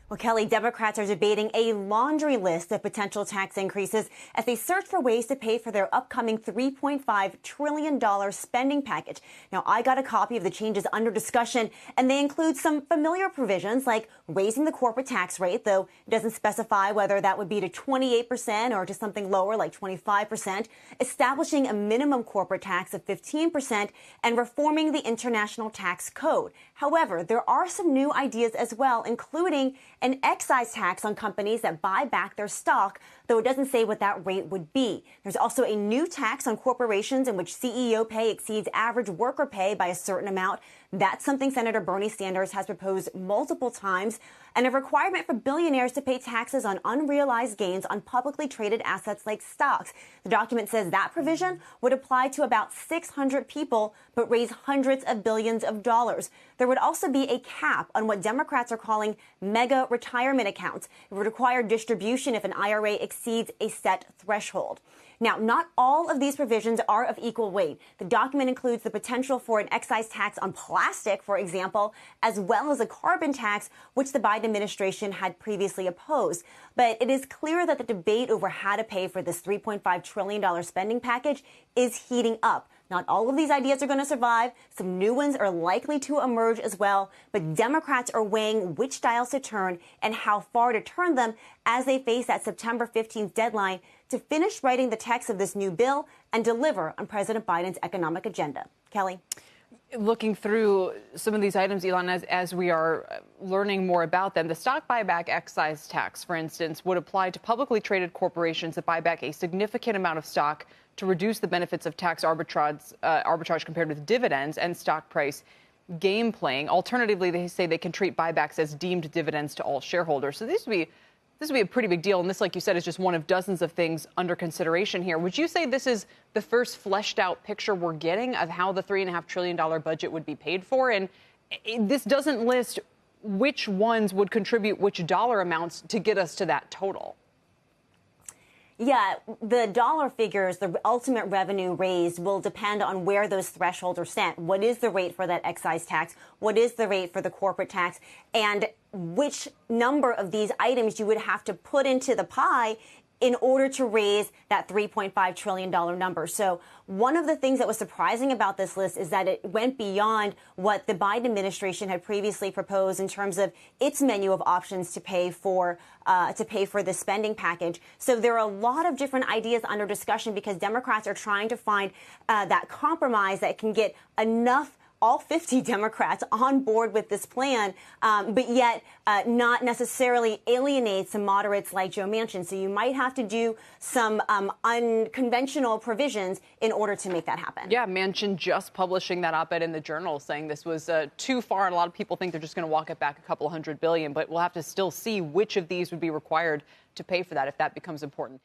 Well, Kelly, Democrats are debating a laundry list of potential tax increases as they search for ways to pay for their upcoming $3.5 trillion spending package. Now, I got a copy of the changes under discussion, and they include some familiar provisions like raising the corporate tax rate, though it doesn't specify whether that would be to 28% or to something lower like 25%, establishing a minimum corporate tax of 15%, and reforming the international tax code. However, there are some new ideas as well, including an excise tax on companies that buy back their stock, though it doesn't say what that rate would be. There's also a new tax on corporations in which CEO pay exceeds average worker pay by a certain amount. That's something Senator Bernie Sanders has proposed multiple times, and a requirement for billionaires to pay taxes on unrealized gains on publicly traded assets like stocks. The document says that provision would apply to about 600 people, but raise hundreds of billions of dollars. There would also be a cap on what Democrats are calling mega retirement accounts. It would require distribution if an IRA exceeds a set threshold. Now, not all of these provisions are of equal weight. The document includes the potential for an excise tax on plastic, for example, as well as a carbon tax, which the Biden administration had previously opposed. But it is clear that the debate over how to pay for this $3.5 trillion spending package is heating up. Not all of these ideas are going to survive. Some new ones are likely to emerge as well. But Democrats are weighing which dials to turn and how far to turn them as they face that September 15th deadline to finish writing the text of this new bill and deliver on President Biden's economic agenda. Kelly? Looking through some of these items, Elon, as we are learning more about them, the stock buyback excise tax, for instance, would apply to publicly traded corporations that buy back a significant amount of stock to reduce the benefits of tax arbitrage compared with dividends and stock price game playing. Alternatively, they say they can treat buybacks as deemed dividends to all shareholders. So this would be a pretty big deal. And this, like you said, is just one of dozens of things under consideration here. Would you say this is the first fleshed out picture we're getting of how the $3.5 trillion budget would be paid for? And this doesn't list which ones would contribute which dollar amounts to get us to that total. Yeah, the dollar figures, the ultimate revenue raised will depend on where those thresholds are set. What is the rate for that excise tax? What is the rate for the corporate tax? And which number of these items you would have to put into the pie in order to raise that $3.5 trillion number. So one of the things that was surprising about this list is that it went beyond what the Biden administration had previously proposed in terms of its menu of options to pay for the spending package. So there are a lot of different ideas under discussion because Democrats are trying to find that compromise that can get enough all 50 Democrats on board with this plan, but yet not necessarily alienate some moderates like Joe Manchin. So you might have to do some unconventional provisions in order to make that happen. Yeah, Manchin just publishing that op-ed in the Journal saying this was too far, and a lot of people think they're just going to walk it back a couple $100 billion, but we'll have to still see which of these would be required to pay for that if that becomes important.